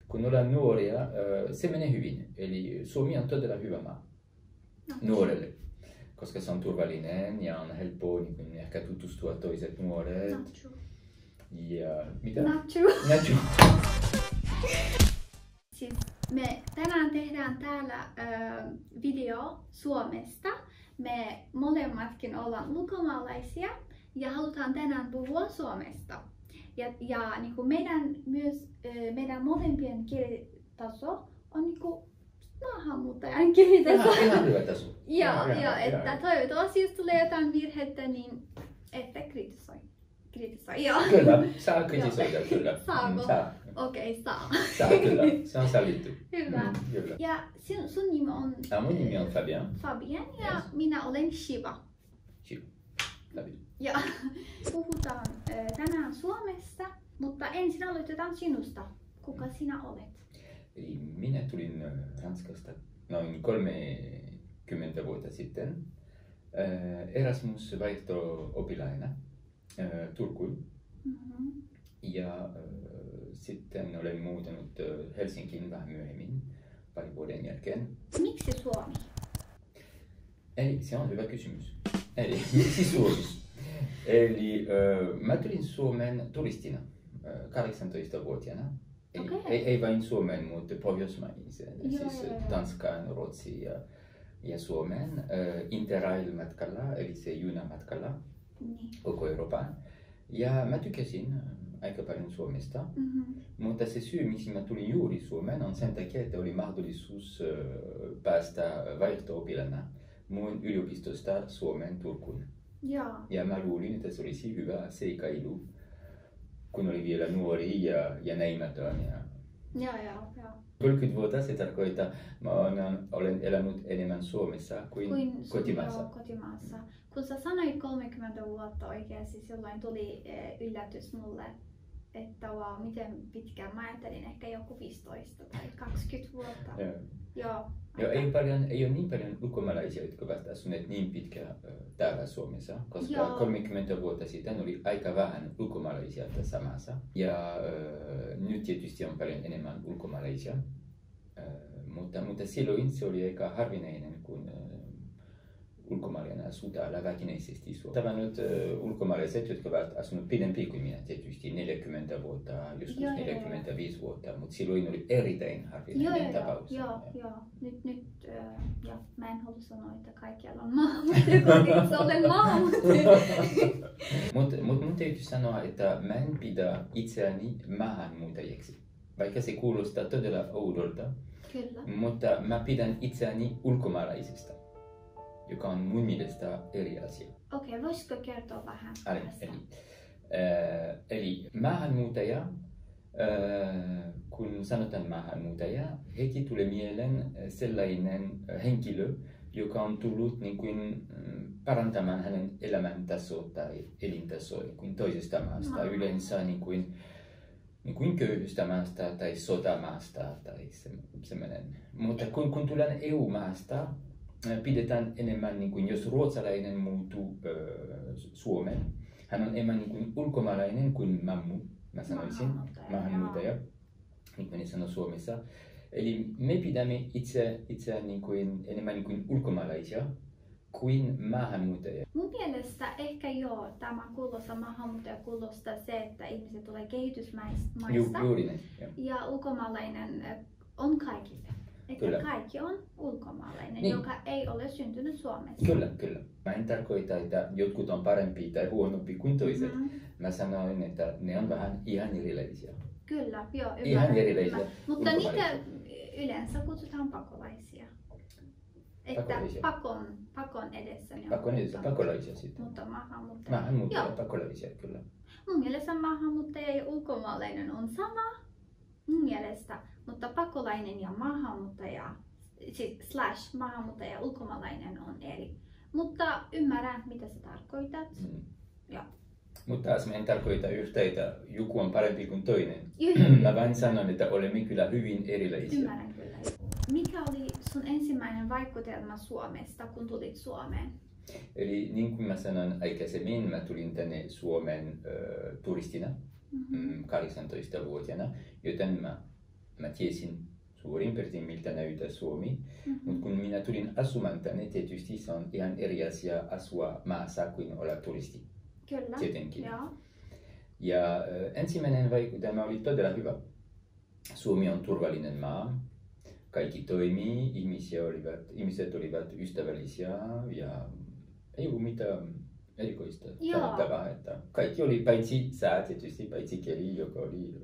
kun ollaan nuoria, se menee hyvin. Eli Suomi on todella hyvä maa nuorelle, koska se on turvallinen ja on helppo niin ehkä tutustua toiset nuoret. Not true. Ja mitä? Not true. Not true. Siis me tänään tehdään täällä video Suomesta. Me molemmatkin ollaan ulkomaalaisia ja halutaan tänään puhua Suomesta. Ja niin kuin meidän molempien kielitaso on niin kuin maahanmuuttajan kielitaso. Ihan hyvä taso. Joo, että toivottavasti jos tulee jotain virhettä, niin ette kritisoi. Joo. Kyllä, saa kritisoida, kyllä. Saako? Saa. Okei, saa. Saa, kyllä. Se on sallittu. Hyvä. Kyllä. Ja sun nimi on? Mun nimi on Fabian. Fabian ja minä olen Shiva. Shiva. Fabian. Ja puhutaan tänään Suomesta, mutta ensin aloitetaan sinusta. Kuka sinä olet? Eli minä tulin Ranskasta noin 30 vuotta sitten Erasmus-vaihto-oppilaina Turkuun. Ja sitten olen muuttanut Helsinkiin vähän myöhemmin, pari vuoden jälkeen. Miksi Suomi? Eli se on hyvä kysymys. Eli miksi Suomi? Eli mä tulin Suomeen turistina 18-vuotiaana. Ei vain Suomeen, mutta Pohjoismaihin, siis Tanskaan, Ruotsiin ja Suomeen Interrail-matkalla, eli se junamatkalla koko Euroopan. Ja mä tykäsin aika paljon Suomesta, mutta se syy, miksi mä tulin juuri Suomeen, on sen takia, että oli mahdollisuus päästä vaihto-oppilaana mun yliopistosta Suomeen Turkuun. Ja mä luulin, että se olisi hyvä seikkailu, kun oli vielä nuori ja näimätön. 30 vuotta se tarkoittaa, että mä olen elänyt enemmän Suomessa kuin kotimaassa. Kun sä sanoit 30 vuotta oikeasti, silloin tuli yllätys mulle, että wow, miten pitkään. Mä ajattelin ehkä joku 15 tai 20 vuotta. Joo, ei ole niin paljon ulkomaalaisia, jotka ovat asuneet niin pitkään täällä Suomessa, koska 30 vuotta sitten oli aika vähän ulkomaalaisia tässä maassa. Ja nyt tietysti on paljon enemmän ulkomaalaisia, mutta silloin se oli aika harvinainen, kun ulkomaalainen asuu täällä väkineisesti Suomessa. Tavannut ulkomaalaiset, jotka ovat asuneet pidempi kuin minä, tietysti 40 vuotta, joskus 45 vuotta, mutta silloin oli erittäin harvinainen tapaus. Nyt mä en halua sanoa, että kaikkialla on maahanmuuttaja, koska itse olen maahanmuuttaja. Mutta mun täytyy sanoa, että mä en pidä itseäni maahanmuuttajaksi, vaikka se kuulostaa todella oudolta. Kyllä. Mutta mä pidän itseäni ulkomaalaisesta, joka on mun mielestä eri asia. Okei, voisitko kertoa vähän tästä? Eli maahanmuuttaja, kun sanotaan maahanmuuttaja, heti tulee mieleen sellainen henkilö, joka on tullut niin kuin parantamaan hänen elämäntasoa tai elintasoa niin toisesta maasta, yleensä niin kuin köyhyystä maasta tai sotamaasta tai semmoinen. Mutta kun tullaan EU-maasta, pidetään enemmän, niin kuin, jos ruotsalainen muuttuu Suomeen, hän on enemmän niin kuin ulkomaalainen kuin mä sanoisin, maahanmuuttaja, niin kuin sanoo Suomessa. Eli me pidämme itseään niin kuin, enemmän niin kuin ulkomaalaisia kuin maahanmuuttajia. Mun mielestä ehkä tämä maahanmuuttaja kuulostaa se, että ihmiset tulee kehitysmaista ja ulkomaalainen on kaikille. Että kaikki on ulkomaalainen, joka ei ole syntynyt Suomessa. Kyllä. Mä en tarkoita, että jotkut on parempi tai huonompi kuin toiset. Mä sanoin, että ne on vähän ihan erilaisia. Kyllä, ihan erilaisia. Mutta niitä yleensä kutsutaan pakolaisia. Että pakon edessä ne on pakolaisia sitten. Mutta maahanmuuttajia. Pakolaisia, kyllä. Mun mielestä maahanmuuttaja ja ulkomaalainen on sama. Mun mielestä, mutta pakolainen ja maahanmuuttaja, siis maahanmuuttaja ja ulkomaalainen on eri. Mutta ymmärrän, mitä sä tarkoitat. Mutta taas mä en tarkoita yhtä, että joku on parempi kuin toinen. Mä vain sanon, että olemme kyllä hyvin erilaisia. Ymmärrän kyllä. Mikä oli sun ensimmäinen vaikutelma Suomesta, kun tulit Suomeen? Eli niin kuin mä sanoin aikaisemmin, mä tulin tänne Suomeen turistina 18-vuotiaana, joten mä tiesin suurin piirtein miltä näyttää Suomi, mutta kun minä tulin asumaan tänne, tietysti se on ihan eri asia asua maassa kuin olla turisti. Kyllä, tietenkin. Joo. Ja ensimmäinen vaikutelma oli todella hyvä. Suomi on turvallinen maa, kaikki toimii, ihmiset olivat ystävällisiä ja ei ollut mitään erikoista sanottavaa, että kaikki oli paitsi sää tietysti, paitsi keli, joka oli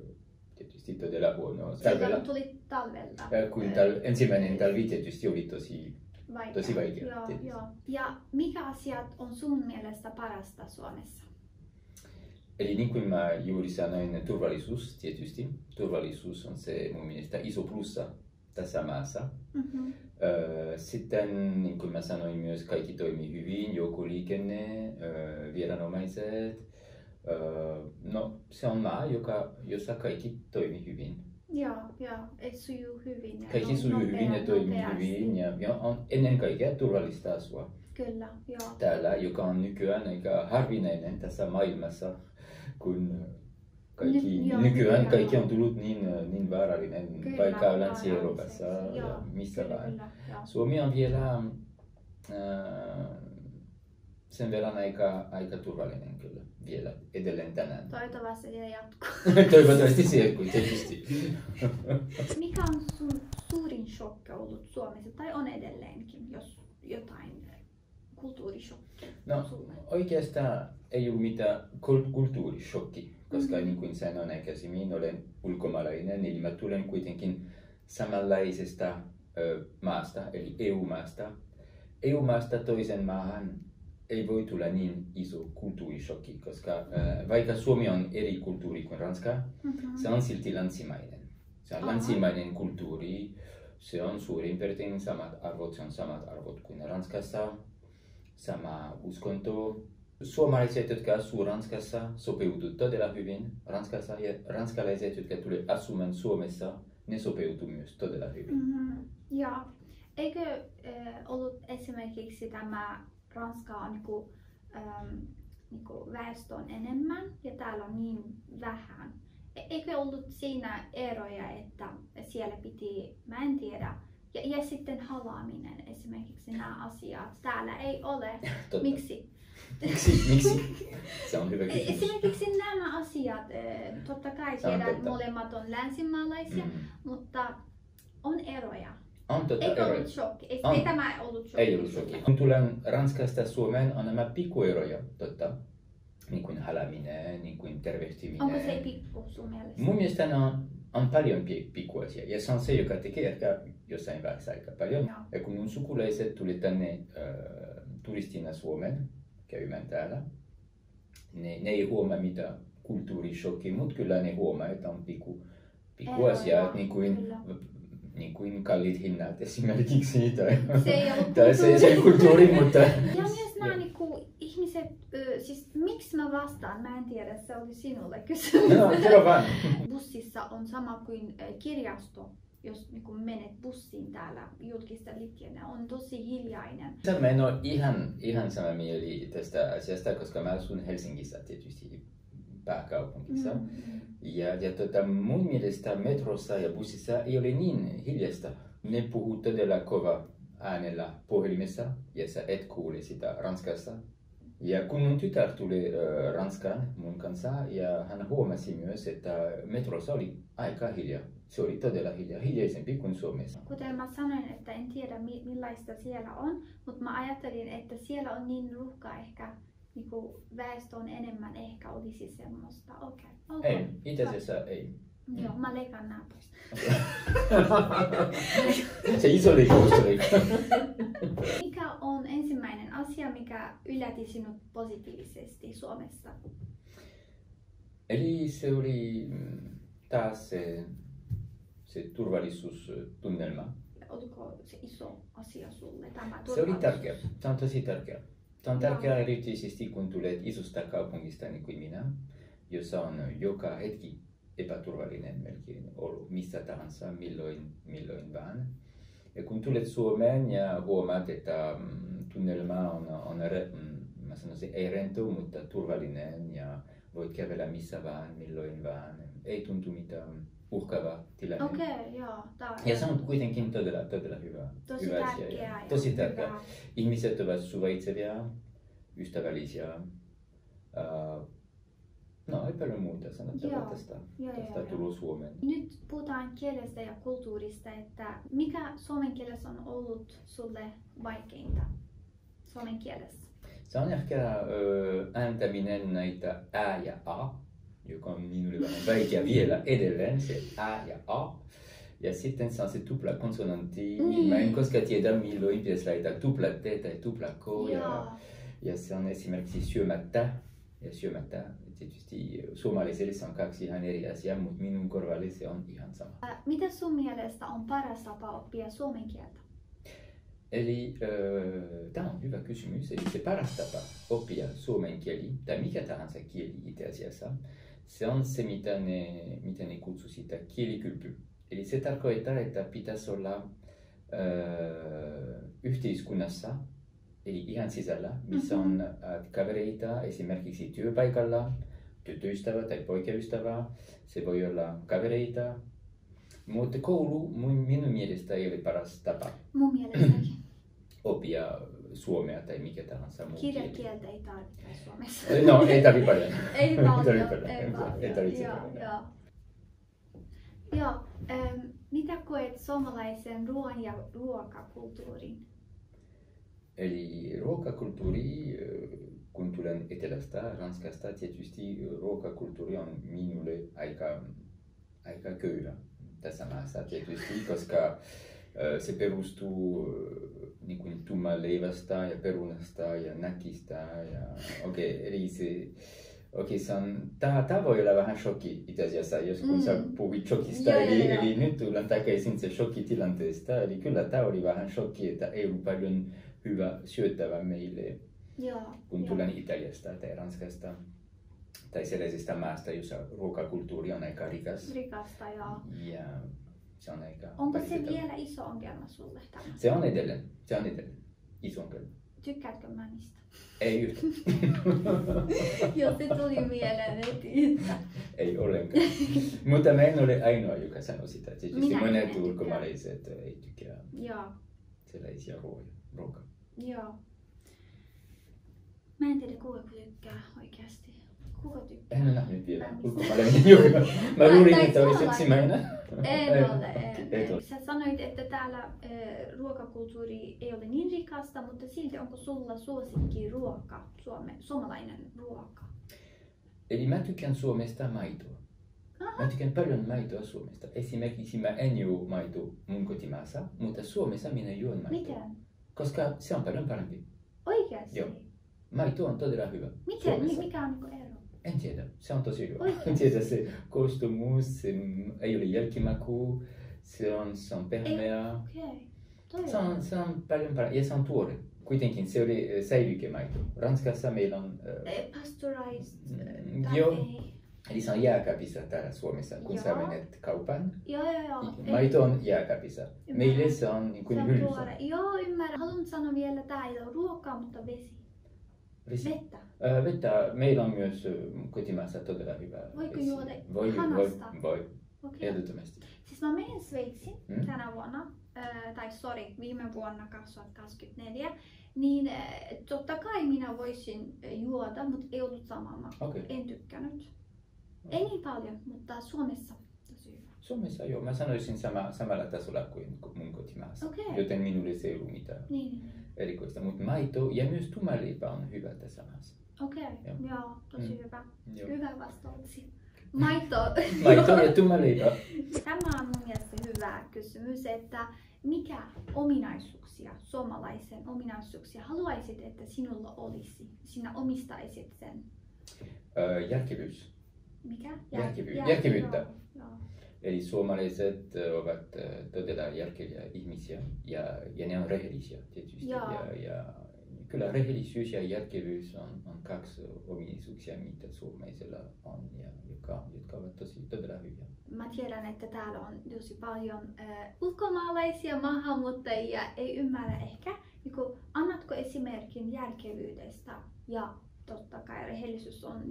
tietysti todella huono. Silloin tuli talvella. Kun ensimmäinen talvi tietysti oli tosi vaikea. Joo. Ja mikä asiat on sun mielestä parasta Suomessa? Eli niin kuin mä juuri sanoin, turvallisuus tietysti. Turvallisuus on se mun mielestä iso plussa tässä maassa. Sitten niin kuin mä sanoin myös, kaikki toimii hyvin, joukkoliikenne, viranomaiset. No, se on maa, jossa kaikki toimii hyvin. Joo, sujuu hyvin. Kaikki sujuu hyvin ja toimii hyvin ja on ennen kaikkea turvallista asua. Kyllä, joo. Täällä, joka on nykyään aika harvinainen tässä maailmassa, kun nykyään kaikki on tullut niin vaarallinen, vaikka Länsi-Euroopassa ja missä vaan. Suomi on vielä sen verran aika turvallinen kyllä vielä edelleen tänään. Toivottavasti se jatkuu. Toivottavasti se jatkuu, tietysti. Mikä on sun suurin shokki ollut Suomessa tai on edelleenkin, jos jotain kulttuurishokki sulle? Oikeastaan ei ole mitään kulttuurishokki, koska niin kuin sanoin aikaisemmin, olen ulkomaalainen, eli mä tulen kuitenkin samanlaisesta maasta, eli EU-maasta. EU-maasta toisen maahan ei voi tulla niin iso kulttuurishokki, koska vaikka Suomi on eri kulttuuri kuin Ranska, se on silti länsimainen. Se on länsimainen kulttuuri, se on suurin piirtein samat arvot kuin Ranskassa, sama uskonto. Suomalaiset, jotka asuvat Ranskassa, sopeutuvat todella hyvin Ranskassa ja ranskalaiset, jotka tulevat asumaan Suomessa, ne sopeutuvat myös todella hyvin. Ja eikö ollut esimerkiksi tämä Ranska on niinku väestö on enemmän ja täällä on niin vähän. Eikö ollut siinä eroja, että siellä piti, mä en tiedä, ja sitten halaaminen esimerkiksi nämä asiat täällä ei ole. Miksi? Miksi? Se on hyvä kysymys. Esimerkiksi nämä asiat, totta kai tiedän, molemmat on länsimaalaisia, mutta on eroja. Eikö ollut shokki? Ei tämä ollut shokki? Ei ollut shokki. Kun tulen Ranskasta Suomeen, on nämä pikkueroja, totta. Niin kuin halaaminen, niin kuin tervehtiminen. Onko se pikku sun mielestä? Mun mielestä on paljon pikkuasia. Ja se on se, joka tekee ehkä jossain vaiheessa aika paljon. Ja kun mun sukulaiset tuli tänne turistina Suomeen käymään täällä, ne ei huomaa mitään kulttuurishokkia, mutta kyllä ne huomaa, että on pikkuasiat, niin kuin kalliit hinnat esimerkiksi. Se ei kulttuuri, mutta... Ja myös nämä ihmiset, siis miksi mä vastaan, mä en tiedä, se oli sinulle kysymys. No, kerro vaan. Bussissa on sama kuin kirjasto, jos menet bussiin täällä julkista liikennettä, on tosi hiljainen. Mä en ole ihan sama mieli tästä asiasta, koska mä asun Helsingissä tietysti pääkaupungissa. Ja mun mielestä metrossa ja bussissa ei ole niin hiljaista. Ne puhuu todella kova äänellä puhelimessa ja sä et kuule sitä Ranskassa. Ja kun mun tytär tuli Ranskaan mun kanssa ja hän huomasi myös, että metrossa oli aika hiljaa. Se oli todella hiljaisempi kuin Suomessa. Kuten mä sanoin, että en tiedä millaista siellä on, mutta mä ajattelin, että siellä on niin ruuhkaa ehkä. Väestö on enemmän, ehkä olisi semmoista. Okei. Ei, itse asiassa ei. Joo, mä leikan nää pois. Se iso leikkaus. Mikä on ensimmäinen asia, mikä yllätti sinut positiivisesti Suomessa? Eli se oli taas se turvallisuustunnelma. Oliko se iso asia sulle? Se oli tärkeä. Se on tosi tärkeä. Se on tärkeää erityisesti kun tulet isosta kaupungista niin kuin minä, jossa on joka hetki epäturvallinen melkein ollut missä tahansa, milloin vaan. Ja kun tulet Suomeen ja huomaat, että tunnelma on mä sanoisin, ei rento, mutta turvallinen ja voit kävellä missä vaan, milloin vaan. Ei tuntu mitään uhkaava tilanne. Okei, joo. Ja se on kuitenkin todella hyvä. Tosi tärkeää. Tosi tärkeää. Ihmiset ovat suvaitsevia, ystävällisiä. No, ei paljon muuta sanottavaa tästä Turun Suomeen. Nyt puhutaan kielestä ja kulttuurista, että mikä suomen kielessä on ollut sulle vaikeinta suomen kielessä? Se on ehkä ääntäminen näitä ä ja a, joka on minulle vähän vaikea vielä edelleen, se ä ja a. Ja sitten se on se tupla konsonantti. Mä en koskaan tiedä milloin pitäisi laittaa tupla t tai tupla k. Ja se on esimerkiksi syömättä ja syömättä. Tietysti suomalaiselle se on kaksi ihan eri asiaa, mutta minun korvalle se on ihan sama. Mitä sun mielestä on paras tapa oppia suomen kieltä? Eli tämä on hyvä kysymys. Eli se paras tapa oppia suomen kieli, tai mikä tahansa kieli itse asiassa, se on se, mitä ne kutsuu sitä kielikylpy. Eli se tarkoittaa, että pitäisi olla yhteiskunnassa, eli ihan sisällä, missä on kavereita esimerkiksi työpaikalla, tyttöystävä tai poikaystävä, se voi olla kavereita. Mutta koulu minun mielestä ei ole paras tapa. Mun mielestäkin. Oppia suomea tai mikä tahansa muu kieli. Kirjakieltä ei tarvitse Suomessa. No, ei tarvitse paljon. Ei paljon. Ei tarvitse paljon. Joo. Mitä koet suomalaisen ruoan ja ruokakulttuurin? Eli ruokakulttuuri, kun tulen Etelästä, Ranskasta, tietysti ruokakulttuuri on minulle aika köyhä tässä maassa tietysti, koska se perustuu niin kuin tummaleivästä ja perunasta ja näkistä. Eli tämä voi olla vähän shokki itse asiassa, jos kun sä puhuit shokista, eli nyt tullaan takaisin se shokkitilanteesta, eli kyllä tämä oli vähän shokki, että ei ollut paljon hyvä syöttävä meille, kun tulen Italiasta tai Ranskasta tai sellaisesta maasta, jossa ruokakulttuuri on aika rikas. Rikasta, joo. Ja se on aika onko se vielä iso ongelma sulle tämä? Se on edelleen iso ongelma. Tykkäätkö mänistä? Ei yhtään. Joo, se tuli mieleen heti. Ei ollenkaan. Mutta mä en ole ainoa, joka sanoo sitä. Tietysti monet ulkomaalaiset ei tykkää sellaisia ruokaa. Joo. Mä en tiedä kuka tykkää oikeasti. Kuka tykkää? En ole nähnyt vielä ulkomaalainen joka. Mä luulin, että olisi ensimmäinen. En ole. Sä sanoit, että täällä ruokakulttuuri ei ole niin rikasta, mutta silti onko sulla suosikki ruoka, suomalainen ruoka? Eli mä tykkään Suomesta maitoa. Mä tykkään paljon maitoa Suomesta. Esimerkiksi mä en juo maitoa mun kotimaassa, mutta Suomessa minä juon maitoa. Miten? Koska se on paljon parempi. Oikeasti? Joo. Maito on todella hyvä. Mikä on ero? En tiedä, se on tosi hyvä. En tiedä, se koostumus, se ei ole jälkimaku, se on pehmeä. Se on paljon parempi ja se on tuore. Kuitenkin se oli säilykemaito. Ranskassa meillä on... Pasteurized? Joo. Eli se on jääkaapissa täällä Suomessa, kun sä menet kauppaan. Joo. Maito on jääkaapissa. Meille se on niin kuin hyllyssä. Joo, ymmärrän. Haluan sanoa vielä, että tää ei ole ruokaa, mutta vesi. Vettä? Vettä. Meillä on myös kotimaassa todella hyvä. Voiko juoda hanasta? Voi. Ehdottomasti. Siis mä menen Sveitsiin tänä vuonna, viime vuonna 2024, niin totta kai minä voisin juoda, mutta ei ollut samaa makua. En tykkännyt. Ei niin paljon, mutta Suomessa tosi hyvä. Suomessa joo, mä sanoisin samalla tasolla kuin mun kotimaassa, joten minulle se ei ollut mitään erikoista. Mutta maito ja myös tumaleipä on hyvä tässä maassa. Joo, tosi hyvä. Hyvä vastaus. Maito ja tumaleipä. Tämä on mun mielestä hyvä kysymys, että mikä ominaisuuksia, suomalaisen ominaisuuksia haluaisit, että sinulla olisi? Sinä omistaisit sen? Järkevyys. Mikä? Järkevyyttä. Eli suomalaiset ovat todella järkeviä ihmisiä ja ne on rehellisiä tietysti. Ja kyllä rehellisyys ja järkevyys on kaksi ominaisuuksia, mitä suomalaisilla on ja jotka ovat todella hyviä. Mä tiedän, että täällä on tosi paljon ulkomaalaisia maahanmuuttajia, ei ymmärrä ehkä. Annatko esimerkin järkevyydestä ja totta kai rehellisyys on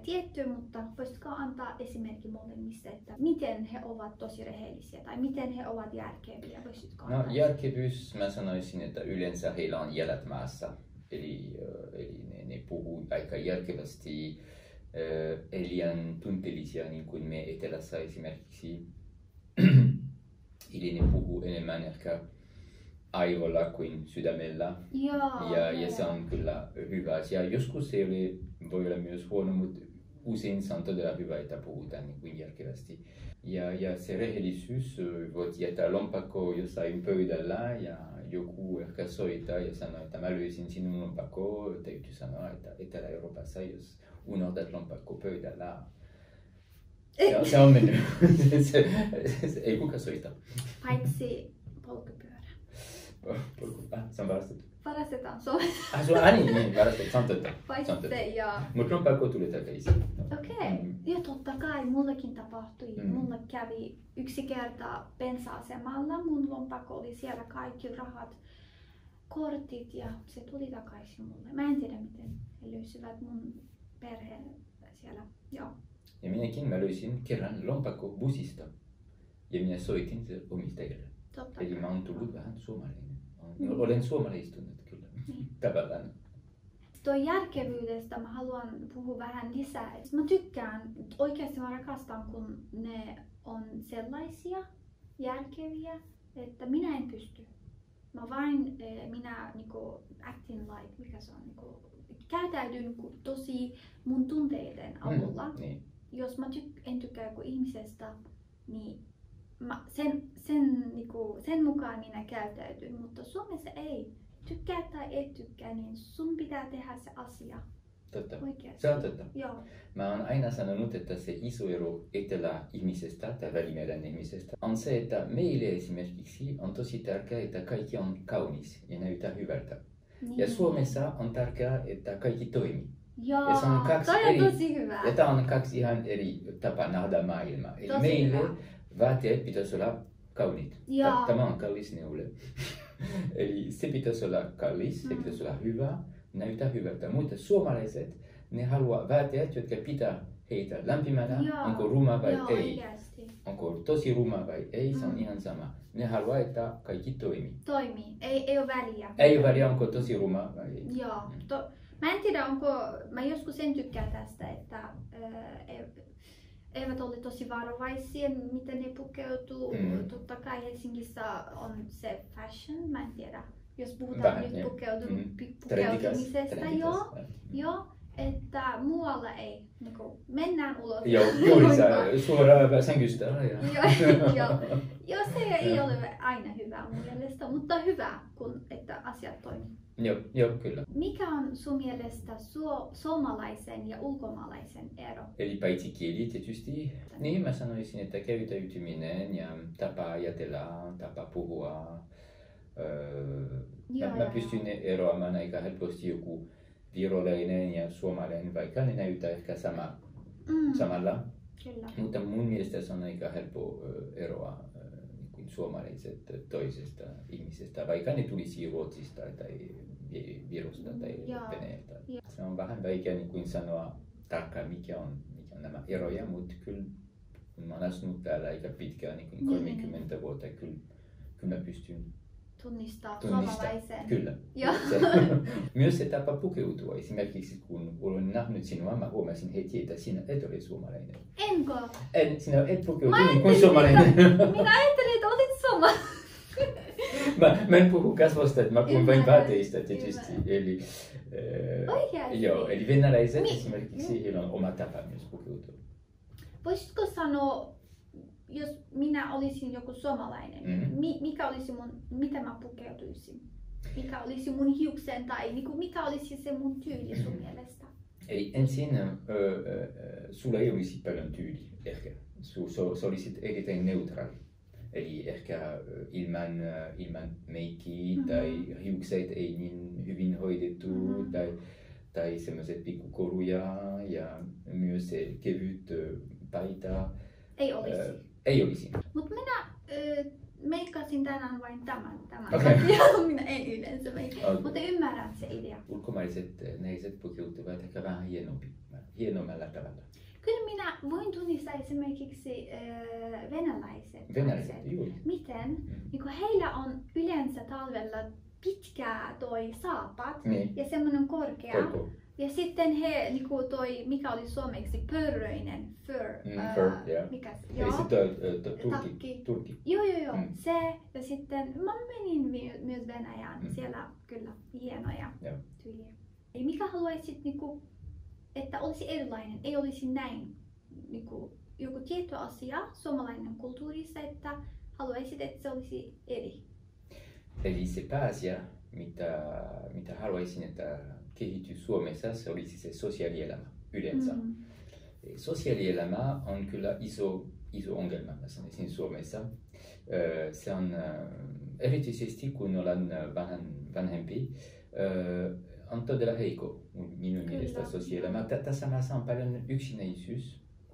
tietty, mutta voisitko antaa esimerkki molemmista, että miten he ovat tosi rehellisiä tai miten he ovat järkeviä? Voisitko no järkevyys, mä sanoisin, että yleensä heillä on jälät maassa. Eli ne puhuu aika järkevästi, liian tunteellisia niin kuin me etelässä esimerkiksi. Eli ne puhuu enemmän ehkä aivolla kuin sydämellä. Ja se on kyllä hyvä asia. Joskus se voi olla myös huono, mutta usein se on todella hyvä, että puhutaan niin kuin järkevästi. Ja se rehellisyys, voit jättää lompakko jossain pöydällä ja joku ehkä soittaa ja sanoo, että mä löysin sinun lompakko. Täytyy sanoa, että Etelä-Euroopassa, jos unohdat lompakko pöydällä, se on mennyt. Ei kukaan soita. Paitsi polkupyörä. Se on varastettu. Varastetaan Suomessa. Niin, varastettu. Se on totta. Paitsi se, joo. Mutta lompakko tuli takaisin. Okei. Ja totta kai, mullekin tapahtui. Mulle kävi yksi kerta bensa-asemalla. Mun lompakko oli siellä kaikki rahat, kortit ja se tuli takaisin mulle. Mä en tiedä, miten he löysivät mun perheen siellä. Joo. Ja minäkin mä löysin kerran lompakko bussista ja minä soitin se omistajalle. Eli mä oon tullut vähän suomalainen. Olen suomalaistunut kyllä, tavallaan. Tuo järkevyydestä mä haluan puhua vähän lisää. Mä tykkään, oikeasti mä rakastan, kun ne on sellaisia järkeviä, että minä en pysty. Minä niinku acting like, mikä se on, niinku, käytäydyn tosi mun tunteiden avulla. Niin. Jos mä en tykkää joku ihmisestä, niin sen mukaan minä käytäydyn, mutta Suomessa ei. Tykkää tai ei tykkää, niin sun pitää tehdä se asia. Totta. Oikeasti. Se on totta. Joo. Mä oon aina sanonut, että se iso ero etelä-ihmisestä tai Välimeren ihmisestä on se, että meille esimerkiksi on tosi tärkeää, että kaikki on kaunis ja näyttää hyvältä. Niin. Ja Suomessa on tärkeää, että kaikki toimii. Joo, toi on tosi hyvä. Ja tää on kaksi ihan eri tapaa nähdä maailmaa. Eli meille vaatteet pitäisi olla kauniit. Tämä on kallis neuvolle. Eli se pitäisi olla kallis, se pitäisi olla hyvä, näyttää hyvältä. Mutta suomalaiset, ne haluaa vaatteet, jotka pitää heitä lämpimänä, onko ruma vai ei. Oikeasti. Onko tosi ruma vai ei, se on ihan sama. Ne haluaa, että kaikki toimii. Toimii, ei ole väliä. Ei ole väliä, onko tosi ruma vai ei. Joo. Mä en tiedä, mä joskus en tykkää tästä, että eivät ole tosi varovaisia, miten ne pukeutuu. Totta kai Helsingissä on se fashion, mä en tiedä, jos puhutaan nyt pukeutumisesta. Joo, että muualla ei. Niin mennään ulos. Joo, juuri suoraan sängystä. Joo, se ei ole aina hyvä mun mielestä, mutta hyvä, että asiat toimii. Joo, kyllä. Mikä on sun mielestä suomalaisen ja ulkomaalaisen ero? Eli paitsi kieli tietysti. Niin mä sanoisin, että käyttäytyminen ja tapa ajatella, tapa puhua. Mä pystyn eroamaan aika helposti joku virolainen ja suomalainen, vaikka ne näyttää ehkä samalla. Kyllä. Mutta mun mielestä se on aika helppo eroa niin suomalaiset toisesta ihmisestä, vaikka ne tulisi Ruotsista tai Virosta tai Venäjältä. Se on vähän vaikea niin kuin sanoa tarkkaan, mikä on nämä eroja, mutta kyllä kun mä oon asunut täällä aika pitkään, niin kuin 30 vuotta, kyllä mä pystyn tunnistaa suomalaisen. Kyllä. Myös se tapa pukeutua. Esimerkiksi kun olen nähnyt sinua, mä huomasin heti, että sinä et ole suomalainen. Enkö? Sinä et pukeutu niin kuin suomalainen. Minä ajattelin, että olit suomalainen. Mä en puhu kasvosta, että mä puhun vain vaatteista tietysti. Eli, eli venäläiset esimerkiksi, heillä on oma tapa myös pukeutua. Voisitko sanoa, jos minä olisin joku suomalainen, mikä olisi mitä mä pukeutuisin? Mikä olisi mun hiuksen tai mikä olisi se mun tyyli sun mielestä? Eli ensin sulla ei olisi paljon tyyli ehkä. Sä olisit erittäin neutraali. Eli ehkä ilman meikkiä tai hiukset ei niin hyvin hoidettu tai semmoiset pikkukoruja ja myös se kevyt paita. Ei olisi. Ei olisi. Mutta minä meikkasin tänään vain tämän. Okay. Minä en yleensä meikkaa, mutta ymmärrän se idea. Ulkomaiset naiset pukeutuvat ehkä vähän hienompi. hienommalla tavalla. Kyllä minä voin tunnistaa esimerkiksi venäläiset. Venäläiset, juuri. Miten? Niin heillä on yleensä talvella pitkä toi saapat ja semmoinen korkea. Ja sitten he niinku toi, mikä oli suomeksi, pörröinen, fur, mikä se? Eli se Turkki. Joo. Se, ja sitten mä menin myös Venäjään, siellä kyllä hienoja tyyliä. Eli mikä haluaisit, niinku, että olisi erilainen, ei olisi näin, niinku, joku tietty asia suomalainen kulttuurissa, että haluaisit, että se olisi eri? Eli se pääasia, mitä haluaisin, että kehittyy Suomessa, se olisi se sosiaalielämä yleensä. Sosiaalielämä on kyllä iso ongelma, mä sanoisin Suomessa. Se on erityisesti kun olen vanhempi, on todella heikko minun mielestä sosiaalielämä. Tässä mä saan paljon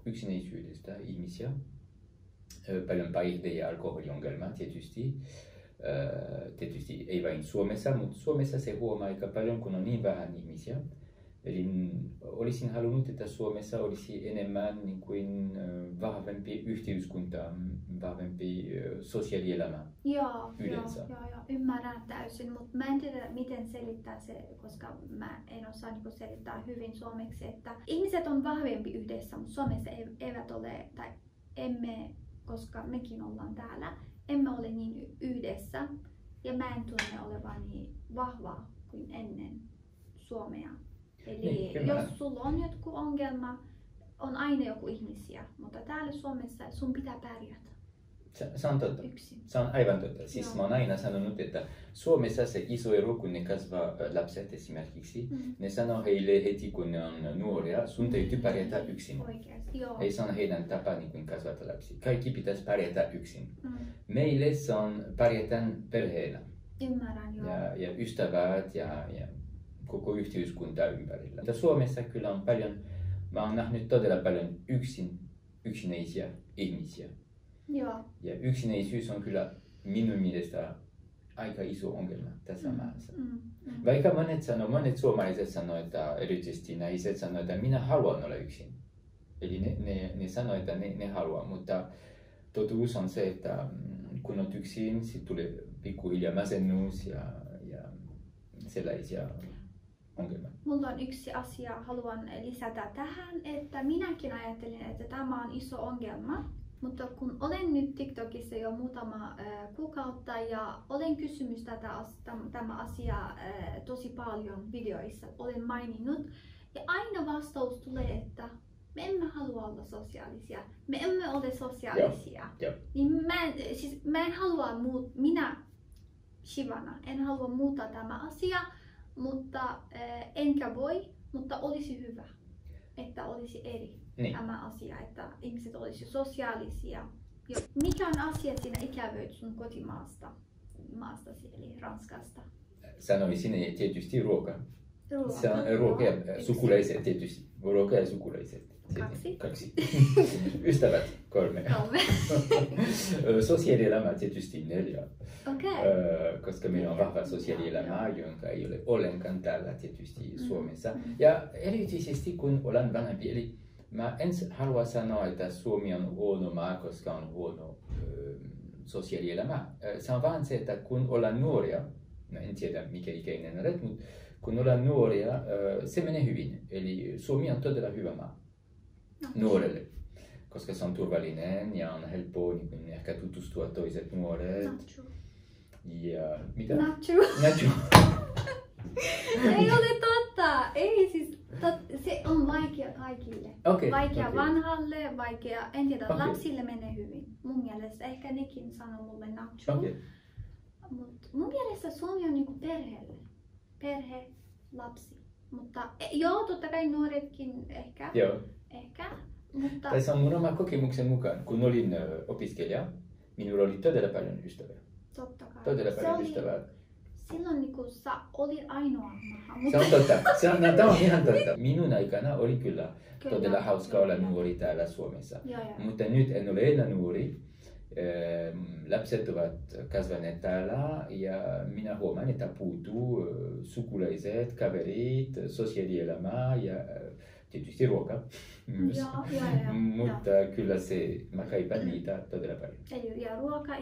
yksinäisyydestä ihmisiä, paljon päihde- ja alkoholiongelmaa tietysti. Tietysti ei vain Suomessa, mutta Suomessa se huomaa aika paljon, kun on niin vähän ihmisiä. Eli olisin halunnut, että Suomessa olisi enemmän niin kuin vahvempi yhteiskunta, vahvempi sosiaalielämä yleensä. Joo, ymmärrän täysin, mutta mä en tiedä miten selittää se, koska mä en osaa niin selittää hyvin suomeksi, että ihmiset on vahvempi yhdessä, mutta Suomessa eivät ole, tai emme, koska mekin ollaan täällä. Emme ole niin yhdessä ja mä en tunne olevani vahva kuin ennen Suomea. Eli jos sulla on joku ongelma, on aina joku ihmisiä, mutta täällä Suomessa sun pitää pärjätä. Se on totta. Se on aivan totta. Siis mä oon aina sanonut, että Suomessa se iso ero, kun ne kasvaa lapset esimerkiksi, ne sanoo heille heti kun ne on nuoria, sun täytyy pärjätä yksin. Ei se on heidän tapa niin kasvata lapsia. Kaikki pitäisi pärjätä yksin. Meille se on pärjätään perheellä. Ymmärrän, ja ystävät ja koko yhteiskunta ympärillä. Mutta Suomessa kyllä on paljon, mä oon nähnyt todella paljon yksinäisiä ihmisiä. Ja yksinäisyys on kyllä minun mielestä aika iso ongelma tässä maassa. Vaikka monet suomalaiset sanoo, että erityisesti naiset sanoo, että minä haluan olla yksin. Eli ne sanoo, että ne haluaa, mutta totuus on se, että kun on yksin, sitten tulee pikkuhiljaa masennus ja sellaisia ongelmia. Mulla on yksi asia, haluan lisätä tähän, että minäkin ajattelin, että tämä on iso ongelma. Mutta kun olen nyt TikTokissa jo muutama kuukautta ja olen kysynyt tämä asia tosi paljon videoissa, olen maininnut. Ja aina vastaus tulee, että me emme halua olla sosiaalisia. Me emme ole sosiaalisia. Niin mä en halua minä Shivana, en halua muuttaa tämä asia, mutta enkä voi, mutta olisi hyvä, että olisi eri. Tämä asia, että ihmiset olisivat sosiaalisia. Mikä on asia, että sinä ikävöit sun kotimaastasi, eli Ranskasta? Sanoisin tietysti ruoka. Se on ruoka ja sukulaiset tietysti. Ruoka ja sukulaiset. Kaksi. Ystävät 3. Sosiaalielämä tietysti 4. Koska meillä on vahva sosiaalielämä, jonka ei ole ollenkaan täällä tietysti Suomessa. Ja erityisesti kun olen vanhempi, eli mä en halua sanoa, että Suomi on huono maa, koska on huono sosiaalielämä. Se on vaan se, että kun ollaan nuoria, en tiedä mikä ikäinen olet, mutta kun ollaan nuoria, se menee hyvin. Eli Suomi on todella hyvä maa nuorelle, koska se on turvallinen ja on helppo niin ehkä tutustua toiset nuoret. Ja mitä? Nacho. Ei ole totta. Ei siis. Se on vaikea kaikille. Vaikea vanhalle, vaikea, en tiedä, lapsille menee hyvin. Mun mielestä ehkä nekin sanoo mulle nacho. Mut mun mielestä Suomi on niinku perhe, lapsi. Mutta joo, totta kai nuoretkin ehkä. Mutta tässä on mun oma kokemuksen mukaan, kun olin opiskelija, minulla oli todella paljon ystäviä. Totta kai. Todella paljon ystäviä. Silloin niin kun sä olit ainoa maha. Se on totta. Tämä on ihan totta. Minun aikana oli kyllä todella hauska olla nuori täällä Suomessa. Mutta nyt en ole enää nuori. Lapset ovat kasvaneet täällä ja minä huomaan, että puuttuu sukulaiset, kaverit, sosiaalielämä ja Tietysti ruoka myös. Mutta kyllä mä kaipaan niitä todella paljon. Ja ruoka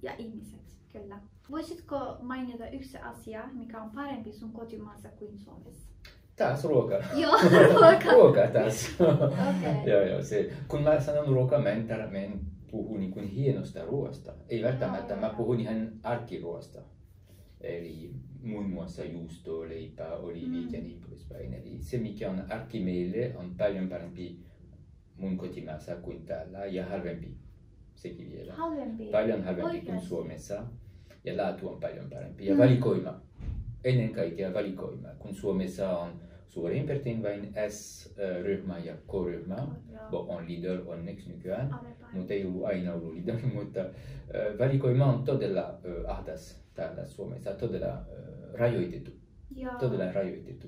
ja ihmiset, kyllä. Voisitko mainita yksi asia, mikä on parempi sun kotimaassa kuin Suomessa? Taas ruoka. Joo, ruoka. Ruoka taas. Okay. Joo, kun mä sanon ruoka, mä en puhu niin kuin hienosta ruoasta. Ei välttämättä, mä puhun ihan arkiruoasta. Eli muun muassa juusto, leipää, olivit ja niin poispäin. Eli se mikä on arki meille on paljon parempi mun kotimaassa kuin täällä ja halvempi. Sekin vielä. Halvempi. Paljon halvempi kuin Suomessa. Ja laatu on paljon parempi. Ja valikoima. Ennen kaikkea valikoima. Kun Suomessa on suurin piirtein vain S-ryhmä ja K-ryhmä. On Lidl onneksi nykyään. Mutta ei ollut aina ollut Lidl. Mutta valikoima on todella ahdas täällä Suomessa. Todella rajoitettu. Todella rajoitettu.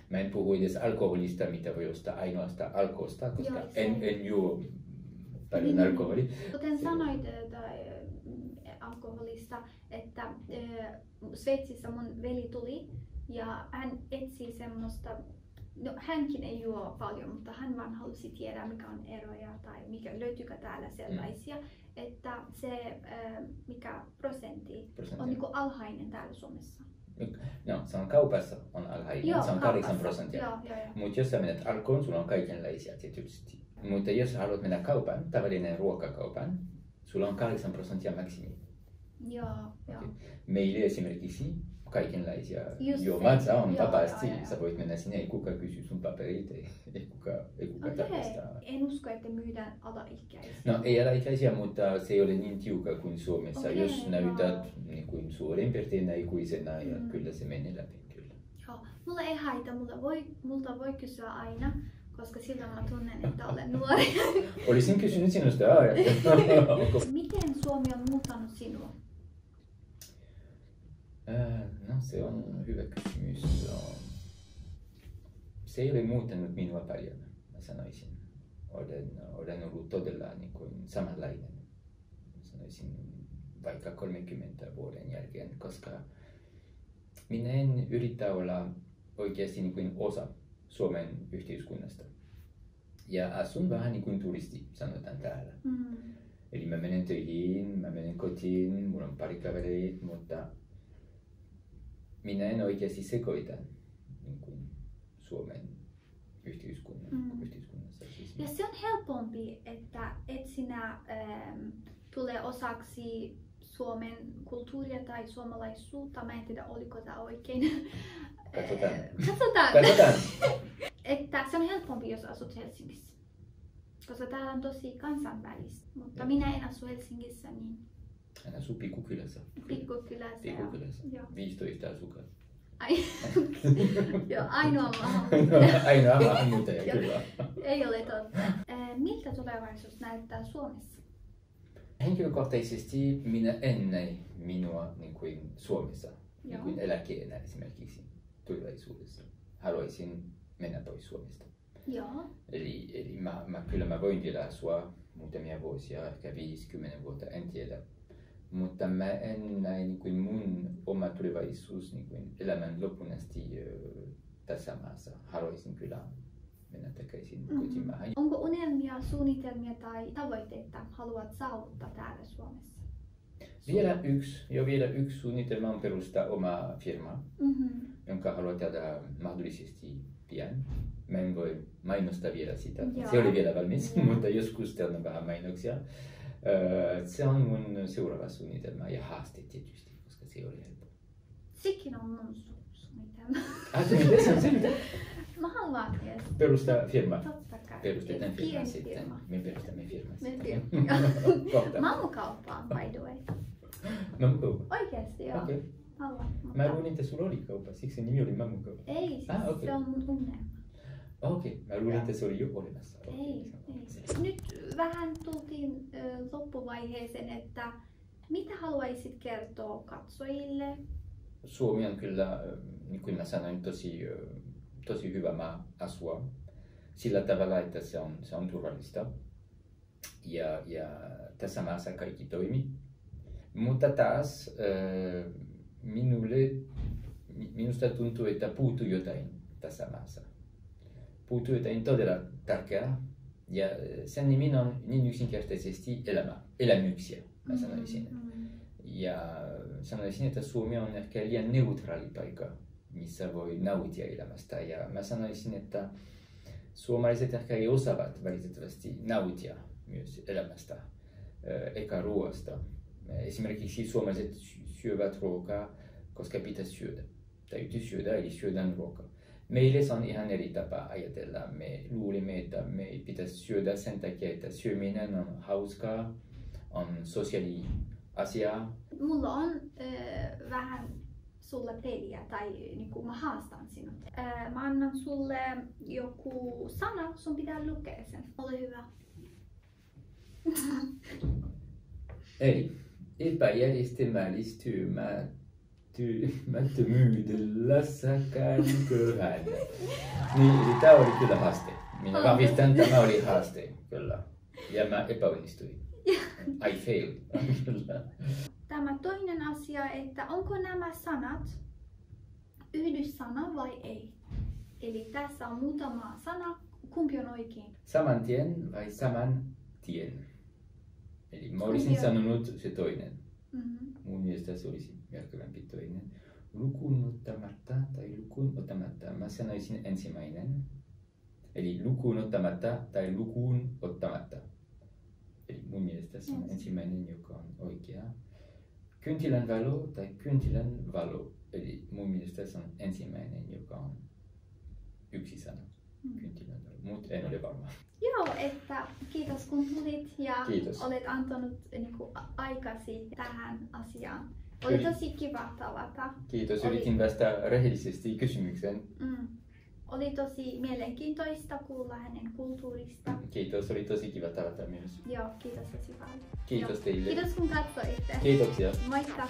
Mä en puhu edes alkoholista, mitä voi ostaa ainoastaan alkoholista, koska en juo paljon alkoholia. Kuten sanoit alkoholista, että Sveitsissä mun veli tuli ja hän etsi semmoista, no hänkin ei juo paljon, mutta hän vaan halusi tietää mikä on eroja tai mikä löytyykö täällä sellaisia, että se mikä prosentti on niinku alhainen täällä Suomessa. No, se on kaupassa on alhainen, se on 8%. Mutta jos sä menet alkoon, sulla on kaikenlaisia tietysti. Mutta jos haluat mennä kaupaan, tavallinen ruokakaupan, sulla on 8% maksimi. Okay. Meille esimerkiksi kaikenlaisia juomat on vapaasti. Sä voit mennä sinne, ei kuka kysy sun paperit, ei kuka tarkastaa. En usko, että myydään alaikäisiä. No ei alaikäisiä, mutta se ei ole niin tiukka kuin Suomessa. Jos näytät niin kuin suurin piirtein aikuisena, ja kyllä se menee läpi. Kyllä. Joo, mulla ei haita, multa voi kysyä aina. Koska silloin mä tunnen, että olen nuori. Olisin kysynyt sinusta. Miten Suomi on muuttanut sinua? No se on hyvä kysymys. Se ei ole muuttanut minua paljon, mä sanoisin. Olen ollut todella niin kuin samanlainen, sanoisin vaikka 30 vuoden jälkeen, koska minä en yritä olla oikeasti niin kuin osa Suomen yhteiskunnasta. Ja asun vähän niin kuin turisti, sanotaan täällä. Eli mä menen töihin, mä menen kotiin, mulla on pari kavereita, mutta minä en oikeasti sekoita niin kuin Suomen yhteiskunnassa. Ja se on helpompi, että et sinä tule osaksi Suomen kulttuuria tai suomalaisuutta. Mä en tiedä, oliko tämä oikein. Katsotaan. Että se on helpompi, jos asut Helsingissä. Koska täällä on tosi kansainvälistä. Mutta minä en asu Helsingissä, niin... Hän asuu pikkukylässä. Pikkukylässä. 15 asukasta. Joo, ainoa maahanmuuttaja, kyllä. Ei ole totta. Miltä tulevaisuus näyttää Suomessa? Henkilökohtaisesti minä en näe minua niin kuin Suomessa, niin kuin eläkkeellä esimerkiksi tulevaisuudessa. Haluaisin mennä pois Suomesta. Joo. Eli mä voin vielä asua muutamia vuosia, ehkä 50 vuotta, en tiedä. Mutta mä en näe niin kuin mun oma tulevaisuus niin kuin elämän loppuun asti tässä maassa. Haluaisin kyllä mennä takaisin kotimaahan. Onko unelmia, suunnitelmia tai tavoitteita haluat saavuttaa täällä Suomessa? Vielä yksi suunnitelma on perustaa oma firma, jonka haluan tehdä mahdollisesti pian. Mä en voi mainostaa vielä sitä. Se oli vielä valmis, mutta joskus tehdään vähän mainoksia. Se on mun seuraava suunnitelma ja haaste tietysti, koska se oli helppo. Sekin on mun suunnitelma. Se on se mitä? Mä haluan perustaa firma. Totta kai. Perustetaan firma sitten. Me perustamme firma sitten. Mammukauppaan, by the way. Mammukauppaa? Oikeesti joo. Okay. Haluan. Mä luulin, että sulla oli kauppa, siksi nimi oli Mammukauppa. Ei, siis se on mun unelma. Okei, mä luulin, että se oli jo olemassa. Ei. Nyt vähän tultiin loppuvaiheeseen, että mitä haluaisit kertoa katsojille? Suomi on kyllä, niin kuin mä sanoin, tosi hyvä maa asua. Sillä tavalla, että se on turvallista. Ja tässä maassa kaikki toimii. Mutta taas minusta tuntuu, että puuttuu jotain tässä maassa. puuttuu jotain todella tärkeää. Ja sen nimi on niin yksinkertaisesti elämyksiä, mä sanoisin. Ja sanoisin, että Suomi on ehkä liian neutraali paikka, missä voi nauttia elämästä. Ja mä sanoisin, että suomalaiset ehkä ei osaavat valitettavasti nauttia myös elämästä, eikä ruoasta. Esimerkiksi suomalaiset syövät ruokaa, koska pitäisi syödä. Täytyy syödä, eli syödään ruokaa. Meille se on ihan eri tapa ajatella. Me luulimme, että me pitäisi syödä sen takia, että syöminen on hauskaa, on sosiaaliasia. Mulla on vähän sulle peliä tai niinku mä haastan sinut. Mä annan sulle joku sana, sun pitää lukea sen. Ole hyvä. Eli epäjärjestelmällistymättömyydellä säkänköhän. Niin, eli tää oli kyllä haaste. Minä vahvistan, tämä oli haaste, kyllä. Ja mä epäonnistuin. I failed. Tämä toinen asia, että onko nämä sanat yhdyssana vai ei? Eli tässä on muutama sana, kumpi on oikein? Saman tien vai saman tien? Eli mä olisin sanonut se toinen. Mun mielestä se olisi järkevämpi toinen. Lukuun ottamatta tai lukuun ottamatta. Mä sanoisin ensimmäinen. Eli lukuun ottamatta tai lukuun ottamatta. Eli mun mielestä se on ensimmäinen, joka on oikea. Kynttilän valo tai kynttilän valo. Eli mun mielestä se on ensimmäinen, joka on yksi sana. Kynttilän valo. Mut en ole varma. Joo, että kiitos kun tulit ja kiitos. Olet antanut niinku aikasi tähän asiaan. Oli tosi kiva tavata. Kiitos, yritin vastata rehellisesti kysymykseen. Oli tosi mielenkiintoista kuulla hänen kulttuurista. Kiitos, oli tosi kiva tavata myös. Joo, kiitos tosi paljon. Kiitos teille. Kiitos kun katsoitte. Kiitoksia. Moikka!